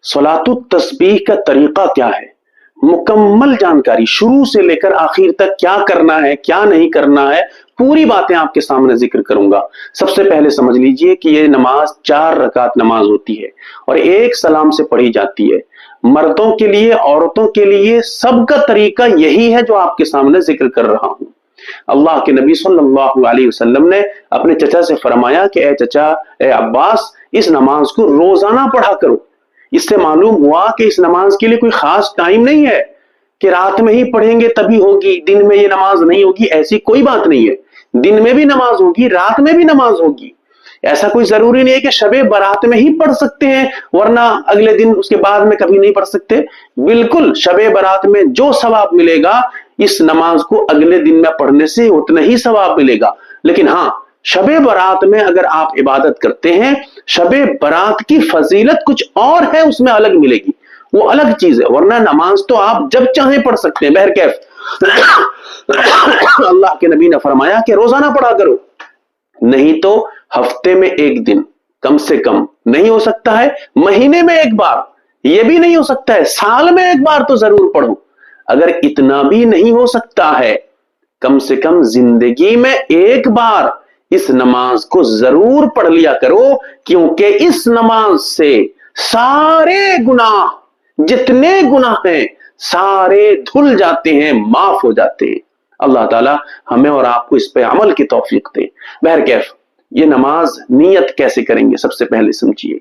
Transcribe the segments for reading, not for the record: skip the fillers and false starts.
सलातु तस्बीह का तरीका क्या है, मुकम्मल जानकारी शुरू से लेकर आखिर तक, क्या करना है क्या नहीं करना है, पूरी बातें आपके सामने जिक्र करूंगा। सबसे पहले समझ लीजिए कि ये नमाज 4 रकात नमाज होती है और एक सलाम से पढ़ी जाती है। मर्दों के लिए, औरतों के लिए, सबका तरीका यही है जो आपके सामने जिक्र कर रहा हूं। अल्लाह के नबी सल्लल्लाहु अलैहि वसल्लम ने अपने चचा से फरमाया कि ए चचा, ए अब्बास, इस नमाज को रोजाना पढ़ा करो। इससे मालूम हुआ कि इस नमाज के लिए कोई खास टाइम नहीं है कि रात में ही पढ़ेंगे तभी होगी, दिन में ये नमाज नहीं होगी, ऐसी कोई बात नहीं है। दिन में भी नमाज होगी, रात में भी नमाज होगी। ऐसा कोई जरूरी नहीं है कि शबे बारात में ही पढ़ सकते हैं वरना अगले दिन उसके बाद में कभी नहीं पढ़ सकते। बिल्कुल शबे बारात में जो सवाब मिलेगा इस नमाज को अगले दिन में पढ़ने से उतना ही सवाब मिलेगा। लेकिन हाँ, शबे बारात में अगर आप इबादत करते हैं, शबे बारात की फजीलत कुछ और है, उसमें अलग मिलेगी, वो अलग चीज है। वरना नमाज तो आप जब चाहें पढ़ सकते हैं। बहरकैफ अल्लाह के नबी ने फरमाया कि रोजाना पढ़ा करो, नहीं तो हफ्ते में एक दिन कम से कम, नहीं हो सकता है महीने में एक बार, यह भी नहीं हो सकता है साल में एक बार तो जरूर पढ़ो। अगर इतना भी नहीं हो सकता है, कम से कम जिंदगी में एक बार इस नमाज को जरूर पढ़ लिया करो, क्योंकि इस नमाज से सारे गुनाह, जितने गुनाह हैं सारे धुल जाते हैं, माफ हो जाते हैं। अल्लाह ताला हमें और आपको इस पे अमल की तौफीक दे। बहरकैफ ये नमाज नियत कैसे करेंगे, सबसे पहले समझिए।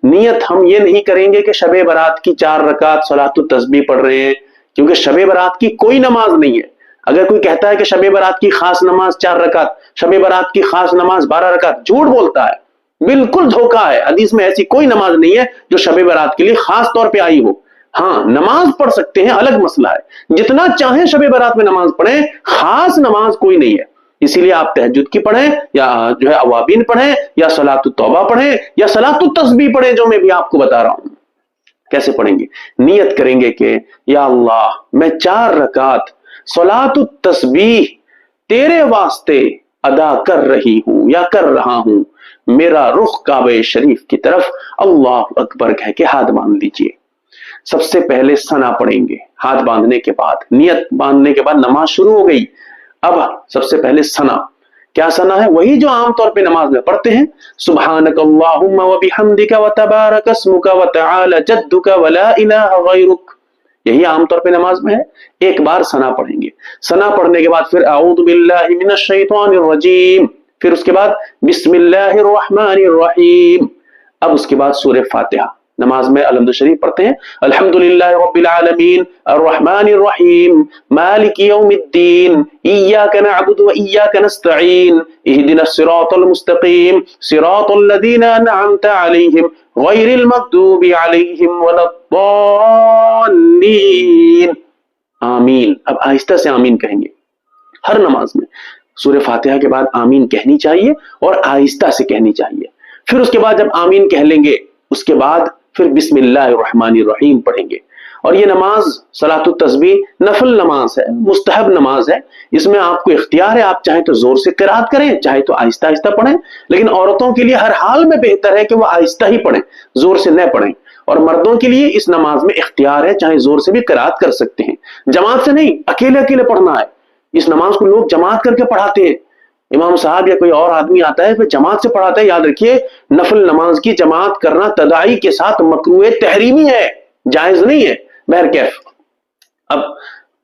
नियत हम ये नहीं करेंगे कि शबे बारात की 4 रकात सलातुत तस्बीह पढ़ रहे हैं, क्योंकि शबे बारात की कोई नमाज नहीं है। अगर कोई कहता है कि शबे बारात की खास नमाज 4 रकात, शबे बारात की खास नमाज 12 रकात, झूठ बोलता है, बिल्कुल धोखा है। हदीस में ऐसी कोई नमाज नहीं है जो शबे बारात के लिए खास तौर पे आई हो। हाँ, नमाज पढ़ सकते हैं, अलग मसला है, जितना चाहें शबे बारात में नमाज पढ़ें, खास नमाज कोई नहीं है। इसीलिए आप तहज्जुद की पढ़ें या जो है अवाबीन पढ़ें या सलातुत तौबा पढ़ें या सलातुत तस्बीह पढ़ें, जो मैं भी आपको बता रहा हूं। कैसे पढ़ेंगे? नियत करेंगे कि या अल्लाह, मैं 4 रकात सलातुत तस्बीह तेरे वास्ते अदा कर रही हूं या कर रहा हूं, मेरा रुख काबे शरीफ की तरफ अल्लाह अकबर कह के हाथ बांध लीजिए। सबसे पहले सना पढ़ेंगे, हाथ बांधने के बाद, नियत बांधने के बाद नमाज शुरू हो गई। अब सबसे पहले सना, क्या सना है? वही जो आमतौर पे नमाज में पढ़ते हैं, सुब्हानक अल्लाहुम्मा व बिहम्दिका व तबारक अस्मुका व तआला जद्दुका व ला इलाहा गैरुक, यही आमतौर पे नमाज में है। एक बार सना पढ़ेंगे, सना पढ़ने के बाद फिर औज़ु बिल्लाहि मिनश शैतानिर रजीम, फिर उसके बाद बिस्मिल्लाहिर रहमानिर रहीम। अब उसके बाद सूरह फातिहा, नमाज में अलहम्दु शरीफ पढ़ते हैं, अल्हम्दुलिल्लाहि रब्बिल आलमीन अर्रहमानिर रहीम मालिकि यौमिद्दीन इय्याका नअबुदु व इय्याका नस्तईन इहदिनस सिरातल मुस्तकीम सिरातल लज़ीना अनअमता अलैहिम गैरिल मग़दूबि अलैहिम वलद्दाल्लीन। आमीन। अब आहिस्ता से आमीन कहेंगे। हर नमाज में सूरह फातिहा के बाद आमीन कहनी चाहिए और आहिस्ता से कहनी चाहिए। फिर उसके बाद जब आमीन कह लेंगे, उसके बाद फिर बिस्मिल्लाहिर रहमानिर रहीम पढ़ेंगे। और ये नमाज सलातुत तस्बीह नफल नमाज है, मुस्तहब नमाज है। इसमें आपको इख्तियार है, आप चाहे तो जोर से किरात करें, चाहे तो आहिस्ता आहिस्ता पढ़ें। लेकिन औरतों के लिए हर हाल में बेहतर है कि वो आहिस्ता ही पढ़ें, जोर से न पढ़ें। और मर्दों के लिए इस नमाज में इख्तियार है, चाहे जोर से भी किरात कर सकते हैं, जमात से नहीं, अकेले अकेले पढ़ना है। इस नमाज को लोग जमात करके पढ़ाते हैं, इमाम साहब या कोई और आदमी आता है फिर जमात से पढ़ाता है। याद रखिए, नफल नमाज की जमात करना तदाई के साथ मकरूह तहरीमी है, जायज नहीं है। बहरकैफ अब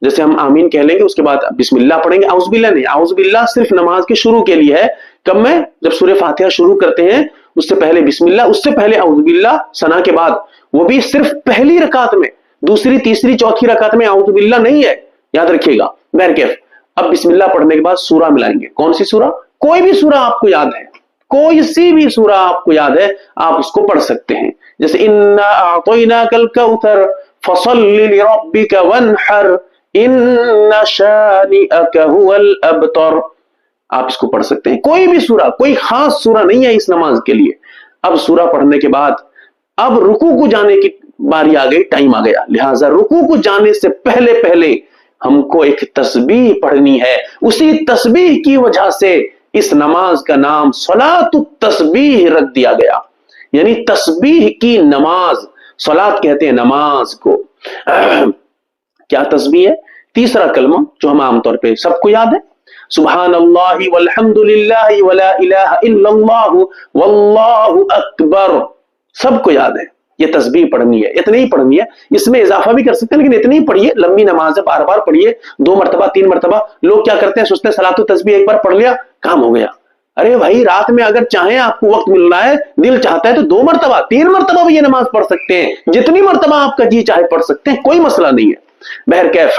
जैसे हम आमीन कह लेंगे, उसके बाद बिस्मिल्लाह पढ़ेंगे, औज़ुबिल्लाह नहीं, औज़ुबिल्लाह सिर्फ नमाज के शुरू के लिए है। कब में? जब सूरह फातिहा शुरू करते हैं उससे पहले बिस्मिल्लाह, उससे पहले औज़ुबिल्लाह, सना के बाद, वो भी सिर्फ पहली रकात में, दूसरी तीसरी चौथी रकात में औज़ुबिल्लाह नहीं है, याद रखिएगा। बहरकैफ अब बिस्मिल्लाह पढ़ने के बाद सूरा मिलाएंगे। कौन सी सूरा? कोई भी सूरा आपको याद है, कोई सी भी सूरा आपको याद है, आप उसको पढ़ सकते हैं। जैसे इन्ना अअतैनाकल कौसर फसल्लि लिरब्बिका वन्हर इन्ना शानिअका हुवल अबतर, आप इसको पढ़ सकते हैं। कोई भी सूरा, कोई खास सूरा नहीं है इस नमाज के लिए। अब सूरा पढ़ने के बाद अब रुकू को जाने की बारी आ गई, टाइम आ गया। लिहाजा रुकू को जाने से पहले पहले हमको एक तस्बीह पढ़नी है। उसी तस्बीह की वजह से इस नमाज का नाम सलातुत तस्बीह रख दिया गया, यानी तस्बीह की नमाज, सलात कहते हैं नमाज को। क्या तस्बीह है? तीसरा कलमा जो हम आमतौर पे सबको याद है, सुभान अल्लाहि वल्हम्दुलिल्लाहि वला इलाहा इल्लल्लाहु वल्लाहु अकबर, सबको याद है। ये तस्बीह पढ़नी है, इतनी ही पढ़नी है, इसमें इजाफा भी कर सकते हैं, लेकिन इतनी ही पढ़िए, लंबी नमाज है, बार बार पढ़िए, 2 मरतबा 3 मरतबा। लोग क्या करते हैं, सोचते हैं सलातो तस्बीह एक बार पढ़ लिया काम हो गया। अरे भाई, रात में अगर चाहे आपको वक्त मिल रहा है, दिल चाहता है तो 2 मरतबा 3 मरतबा भी ये नमाज पढ़ सकते हैं, जितनी मरतबा आपका जी चाहे पढ़ सकते हैं, कोई मसला नहीं है। बहरकैफ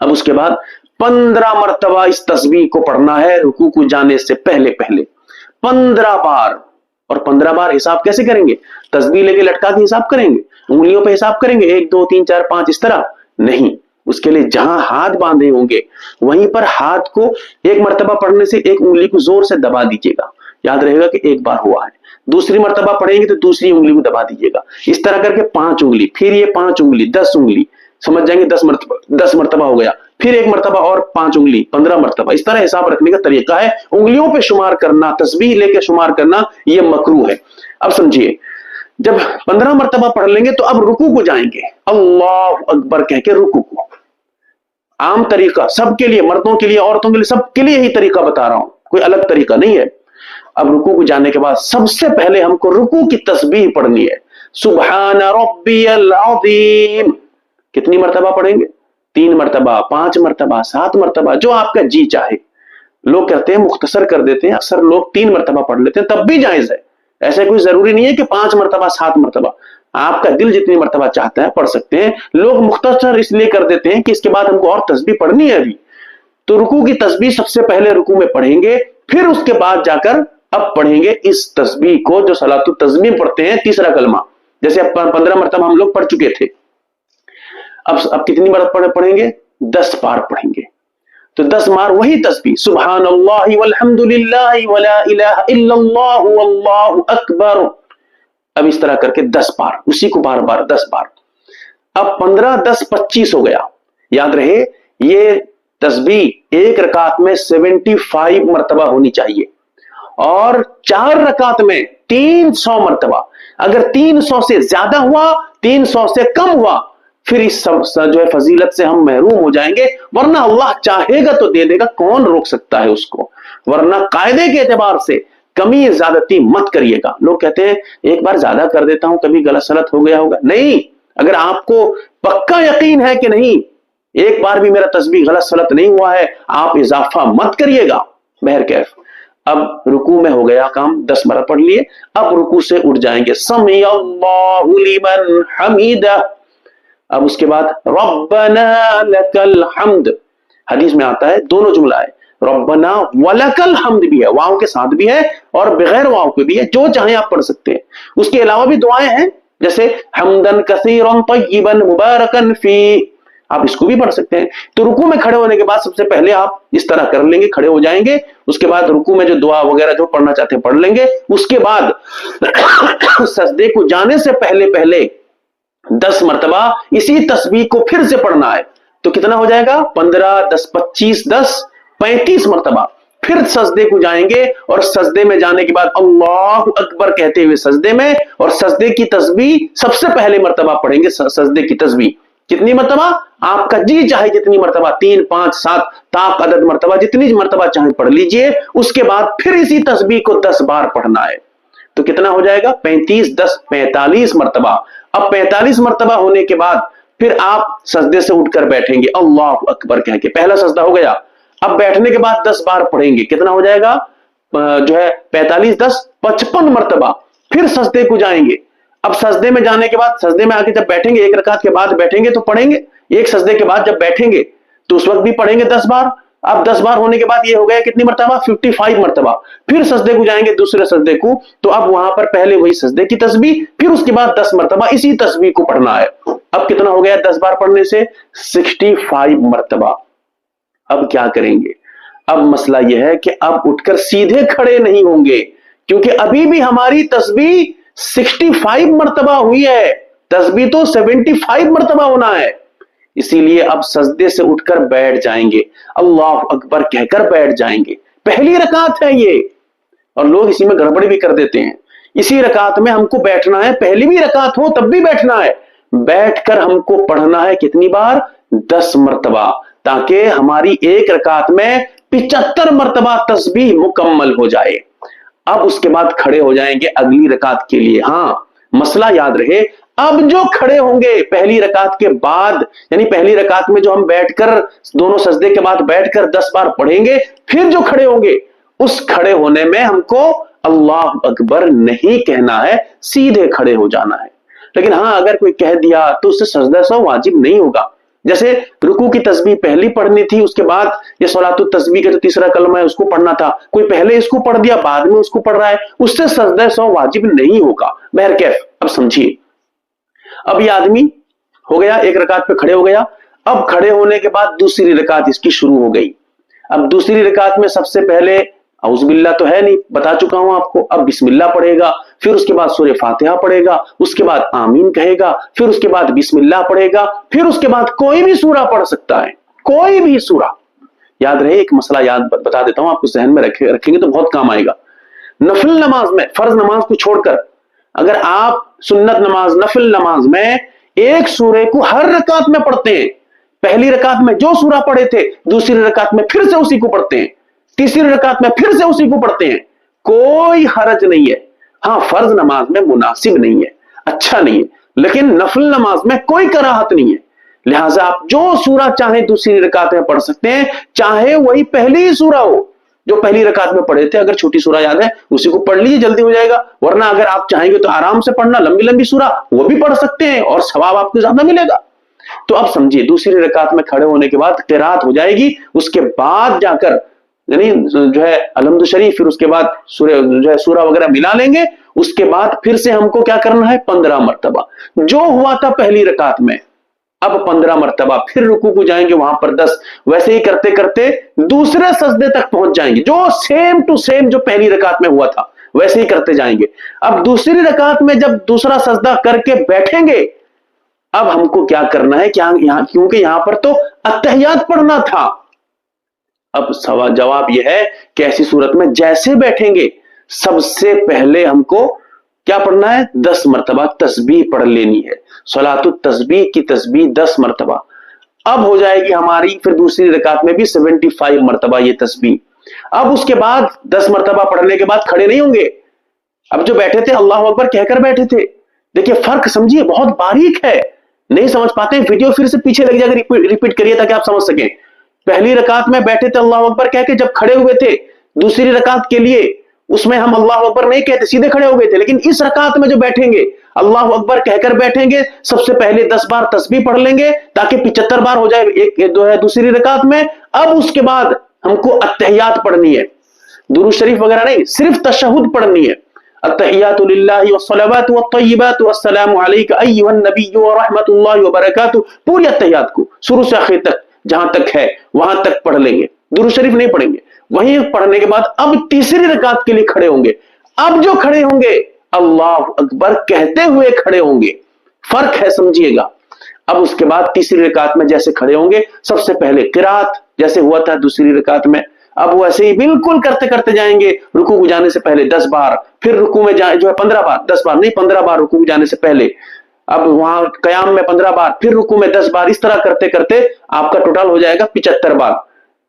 अब उसके बाद 15 मरतबा इस तस्बीह को पढ़ना है रुकू को जाने से पहले पहले, 15 बार। और 15 बार हिसाब कैसे करेंगे? तस्बीह लेके लटका के हिसाब करेंगे, उंगलियों पे हिसाब करेंगे 1 2 3 4 5 इस तरह नहीं। उसके लिए जहां हाथ बांधे होंगे वहीं पर हाथ को एक मरतबा पढ़ने से एक उंगली को जोर से दबा दीजिएगा, याद रहेगा कि एक बार हुआ है। दूसरी मरतबा पढ़ेंगे तो दूसरी उंगली को दबा दीजिएगा, इस तरह करके 5 उंगली, फिर ये 5 उंगली, 10 उंगली, समझ जाएंगे 10 मरतबा हो गया, फिर एक मरतबा और 5 उंगली, 15 मरतबा। इस तरह हिसाब रखने का तरीका है। उंगलियों पे शुमार करना, तस्बीह लेके शुमार करना, यह मकरूह है। अब समझिए, जब 15 मरतबा पढ़ लेंगे तो अब रुकू को जाएंगे, अल्लाह अकबर कह के रुकू को। आम तरीका सबके लिए, मर्दों के लिए, औरतों के लिए, सबके लिए यही तरीका बता रहा हूं, कोई अलग तरीका नहीं है। अब रुकू को जाने के बाद सबसे पहले हमको रुकू की तस्बीह पढ़नी है, सुभान रब्बियल अज़ीम। कितनी मरतबा पढ़ेंगे? 3 मरतबा, 5 मरतबा, 7 मरतबा, जो आपका जी चाहे। लोग कहते हैं मुख्तसर कर देते हैं, अक्सर लोग 3 मरतबा पढ़ लेते हैं, तब भी जायज है। ऐसा कोई जरूरी नहीं है कि 5 मरतबा 7 मरतबा, आपका दिल जितनी मरतबा चाहता है पढ़ सकते हैं। लोग मुख्तसर इसलिए कर देते हैं कि इसके बाद हमको और तस्बीह पढ़नी है अभी, तो रुकू की तस्बीह सबसे पहले रुकू में पढ़ेंगे, फिर उसके बाद जाकर अब पढ़ेंगे इस तस्बीह को जो सलातु तस्बीह पढ़ते हैं, तीसरा कलमा। जैसे अब 15 मरतबा हम लोग पढ़ चुके थे, अब कितनी बार पढ़ेंगे? 10 बार पढ़ेंगे। तो 10 बार वही तस्बीह, सुभान अल्लाहि वल्हम्दुलिल्लाहि वला इलाहा इल्लल्लाहु वल्लाहु अकबर। अब इस तरह करके 10 बार, उसी को बार बार 10 बार। अब 15 10 25 हो गया। याद रहे, ये तस्बीह एक रकात में 75 मरतबा होनी चाहिए और 4 रकात में 300 मरतबा। अगर 300 से ज्यादा हुआ, 300 से कम हुआ, फिर इस सब जो है फजीलत से हम महरूम हो जाएंगे। वरना अल्लाह चाहेगा तो दे देगा, कौन रोक सकता है उसको। वरना कायदे के एतबार से कमी ज्यादती मत करिएगा। लोग कहते हैं एक बार ज्यादा कर देता हूं, कभी गलत सलत हो गया होगा। नहीं, अगर आपको पक्का यकीन है कि नहीं एक बार भी मेरा तस्बीह गलत सलत नहीं हुआ है, आप इजाफा मत करिएगा। बहरकैफ अब रुकू में हो गया काम, 10 बार पढ़ लिए। अब रुकू से उठ जाएंगे, समी अल्लाहु लिमन हमीदा। अब उसके बाद रब्बना लकल हम्द। हदीस में आता है, दोनों जुमला है, रब्बना वलकल हम्द भी है, वाव के साथ भी है और बगैर वाव के भी है, जो चाहे आप पढ़ सकते हैं। उसके अलावा भी दुआएं हैं, जैसे हम्दन कसीरन तय्यिबन मुबारकन फी, आप इसको भी पढ़ सकते हैं। तो रुकू में खड़े होने के बाद सबसे पहले आप इस तरह कर लेंगे, खड़े हो जाएंगे। उसके बाद रुकू में जो दुआ वगैरह जो पढ़ना चाहते हैं पढ़ लेंगे। उसके बाद सजदे को जाने से पहले पहले 10 मरतबा इसी तस्बीह को फिर से पढ़ना है। तो कितना हो जाएगा? 15 10 25 10 35 मरतबा। फिर सजदे को जाएंगे और सजदे में जाने के बाद अल्लाहु अकबर कहते हुए सजदे में, और सजदे की तस्बीह सबसे पहले मरतबा पढ़ेंगे। सजदे की तस्बीह कितनी मरतबा? आपका जी चाहे जितनी मरतबा, 3 5 7 ताक अदद मरतबा, जितनी मरतबा चाहे पढ़ लीजिए। उसके बाद फिर इसी तस्बीह को 10 बार पढ़ना है। तो कितना हो जाएगा? 35 10 45 मरतबा। अब 45 मरतबा होने के बाद फिर आप सजदे से उठकर बैठेंगे, अल्लाह अकबर कह के। पहला सजदा हो गया। अब बैठने के बाद 10 बार पढ़ेंगे। कितना हो जाएगा? जो है 45 10 55 मरतबा। फिर सजदे को जाएंगे। अब सजदे में जाने के बाद, सजदे में आके जब बैठेंगे, एक रकात के बाद बैठेंगे तो पढ़ेंगे। एक सजदे के बाद जब बैठेंगे तो उस वक्त भी पढ़ेंगे 10 बार। अब 10 बार होने के बाद ये हो गया कितनी मरतबा? 55 मरतबा। फिर सजदे को जाएंगे, दूसरे सजदे को, तो अब वहां पर पहले वही सजदे की तस्बीह, फिर उसके बाद 10 मरतबा इसी तस्बीह को पढ़ना है। अब कितना हो गया 10 बार पढ़ने से? 65 मरतबा। अब क्या करेंगे? अब मसला यह है कि अब उठकर सीधे खड़े नहीं होंगे, क्योंकि अभी भी हमारी तस्बीह 65 मरतबा हुई है। तस्बीह तो 75 मरतबा होना है। इसीलिए अब सजदे से उठकर बैठ जाएंगे, अल्लाह अकबर कहकर बैठ जाएंगे। पहली रकात है ये, और लोग इसी में गड़बड़ी भी कर देते हैं। इसी रकात में हमको बैठना है, पहली भी रकात हो तब भी बैठना है, बैठकर हमको पढ़ना है कितनी बार? 10 मरतबा, ताकि हमारी एक रकात में 75 मरतबा तस्बीह मुकम्मल हो जाए। अब उसके बाद खड़े हो जाएंगे अगली रकात के लिए। हाँ, मसला याद रहे, अब जो खड़े होंगे पहली रकात के बाद, यानी पहली रकात में जो हम बैठकर दोनों सजदे के बाद बैठकर 10 बार पढ़ेंगे, फिर जो खड़े होंगे उस खड़े होने में हमको अल्लाह अकबर नहीं कहना है, सीधे खड़े हो जाना है। लेकिन हाँ, अगर कोई कह दिया तो उससे सजदा सौ वाजिब नहीं होगा। जैसे रुकू की तस्बीह पहली पढ़नी थी, उसके बाद ये सलातुत तस्बीह का जो तीसरा कलमा है उसको पढ़ना था, कोई पहले इसको पढ़ दिया बाद में उसको पढ़ रहा है, उससे सजदा सौ वाजिब नहीं होगा। बहरकैफ अब समझिए, अब ये आदमी हो गया, एक रकात पे खड़े हो गया। अब खड़े होने के बाद दूसरी रकात इसकी शुरू हो गई। अब दूसरी रकात में सबसे पहले औज़ुबिल्लाह तो है नहीं, बता चुका हूं आपको। अब बिस्मिल्लाह पढ़ेगा, फिर उसके बाद सूरह फातिहा पढ़ेगा, उसके बाद आमीन कहेगा, फिर उसके बाद बिस्मिल्लाह पढ़ेगा, फिर उसके बाद कोई भी सूरा पढ़ सकता है, कोई भी सूरा। याद रहे, एक मसला याद बता देता हूं आपको, जहन में रखेंगे तो बहुत काम आएगा। नफिल नमाज में, फर्ज नमाज को छोड़कर, अगर आप सुन्नत नमाज, नफिल नमाज में एक सूरे को हर रकात में पढ़ते हैं, पहली रकात में जो सूरा पढ़े थे दूसरी रकात में फिर से उसी को पढ़ते हैं, तीसरी रकात में फिर से उसी को पढ़ते हैं, कोई हरज नहीं है। हाँ, फर्ज नमाज में मुनासिब नहीं है, अच्छा नहीं है, लेकिन नफिल नमाज में कोई कराहत नहीं है। लिहाजा आप जो सूरा चाहे दूसरी रकात में पढ़ सकते हैं, चाहे वही पहली ही सूरा हो जो पहली रकात में पढ़े थे। अगर छोटी सूरा याद है उसी को पढ़ लीजिए, जल्दी हो जाएगा। वरना अगर आप चाहेंगे तो आराम से पढ़ना, लंबी लंबी सूरा वो भी पढ़ सकते हैं और सवाब आपको ज्यादा मिलेगा। तो अब समझिए, दूसरी रकात में खड़े होने के बाद क़िराअत हो जाएगी, उसके बाद जाकर यानी जो है अलहम्दु शरीफ, फिर उसके बाद सूरा वगैरह मिला लेंगे। उसके बाद फिर से हमको क्या करना है? 15 मरतबा जो हुआ था पहली रकात में, अब 15 मरतबा, फिर रुकू को जाएंगे वहां पर 10, वैसे ही करते करते दूसरे सजदे तक पहुंच जाएंगे, जो सेम टू सेम जो पहली रकात में हुआ था वैसे ही करते जाएंगे। अब दूसरी रकात में जब दूसरा सजदा करके बैठेंगे, अब हमको क्या करना है? क्या यहां, क्योंकि यहां पर तो अत्तहियात पढ़ना था। अब सवाल जवाब यह है कि ऐसी सूरत में जैसे बैठेंगे सबसे पहले हमको क्या पढ़ना है? 10 मरतबा तस्बीह पढ़ लेनी है, सलातुत तस्बीह की तस्बीह 10 मरतबा। अब हो जाएगी हमारी फिर दूसरी रकात में भी 75 मरतबा ये तस्बीह। अब उसके बाद 10 मरतबा पढ़ने के बाद खड़े नहीं होंगे। अब जो बैठे थे अल्लाह अकबर कहकर बैठे थे, देखिए फर्क समझिए, बहुत बारीक है, नहीं समझ पाते हैं वीडियो फिर से पीछे लग जाकर रिपीट करिए ताकि आप समझ सकें। पहली रकात में बैठे थे अल्लाह अकबर कह के, जब खड़े हुए थे दूसरी रकात के लिए, उसमें हम अल्लाह अकबर नहीं कहते, सीधे खड़े हो गए थे। लेकिन इस रकात में जो बैठेंगे अल्लाह अकबर कहकर बैठेंगे, सबसे पहले 10 बार तस्बीह पढ़ लेंगे ताकि 75 बार हो जाए एक दो है दूसरी रकात में। अब उसके बाद हमको अत्तहियात पढ़नी है, दुरूद शरीफ वगैरह नहीं, सिर्फ तशहुद पढ़नी है। अत्तहियातु लिल्लाहि वस्सलावातु वत्तय्यिबातु वस्सलामु अलैका अय्युहन नबिय्यु व रहमतुल्लाहि व बरकातुहू, पूरी अत्तहियात को शुरू से आखिर तक जहां तक है वहां तक पढ़ लेंगे, दुरूद शरीफ नहीं पढ़ेंगे। वहीं पढ़ने के बाद अब तीसरी रकात के लिए खड़े होंगे। अब जो खड़े होंगे अल्लाह अकबर कहते हुए खड़े होंगे, फर्क है, समझिएगा। अब उसके बाद तीसरी रकात में जैसे खड़े होंगे, सबसे पहले क़िराअत जैसे हुआ था दूसरी रकात में, अब वैसे ही बिल्कुल करते करते जाएंगे। रुकू को जाने से पहले 10 बार, फिर रुकू में जो है 15 बार, 10 बार नहीं 15 बार रुकू को जाने से पहले, अब वहां कयाम में 15 बार, फिर रुकू में 10 बार, इस तरह करते करते आपका टोटल हो जाएगा 75 बार।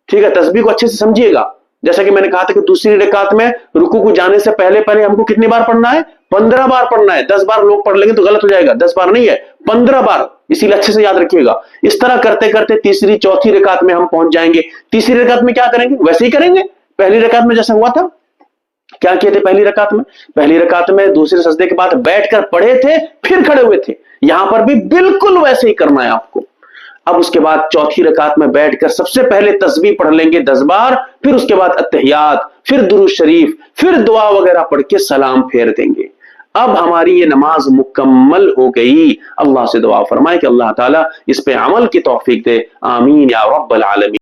ठीक है, तस्बीह को अच्छे से समझिएगा। जैसा कि मैंने कहा था कि दूसरी रकात में रुकू को जाने से पहले पहले हमको कितनी बार पढ़ना है? 15 बार पढ़ना है। 10 बार लोग पढ़ लेंगे तो गलत हो जाएगा, 10 बार नहीं है 15 बार, इसीलिए अच्छे से याद रखिएगा। इस तरह करते करते तीसरी चौथी रकात में हम पहुंच जाएंगे। तीसरी रकात में क्या करेंगे? वैसे ही करेंगे पहली रकात में जैसा हुआ था। क्या किए थे पहली रकात में? पहली रकात में दूसरे सजदे के बाद बैठकर पढ़े थे, फिर खड़े हुए थे। यहां पर भी बिल्कुल वैसे ही करना है आपको। अब उसके बाद चौथी रकात में बैठकर सबसे पहले तस्बीह पढ़ लेंगे 10 बार, फिर उसके बाद अत्तहियात, फिर दुरूद शरीफ, फिर दुआ वगैरह पढ़ के सलाम फेर देंगे। अब हमारी ये नमाज मुकम्मल हो गई। अल्लाह से दुआ फरमाए कि अल्लाह ताला इस पे अमल की तौफीक दे। आमीन या रब्बल आलमीन।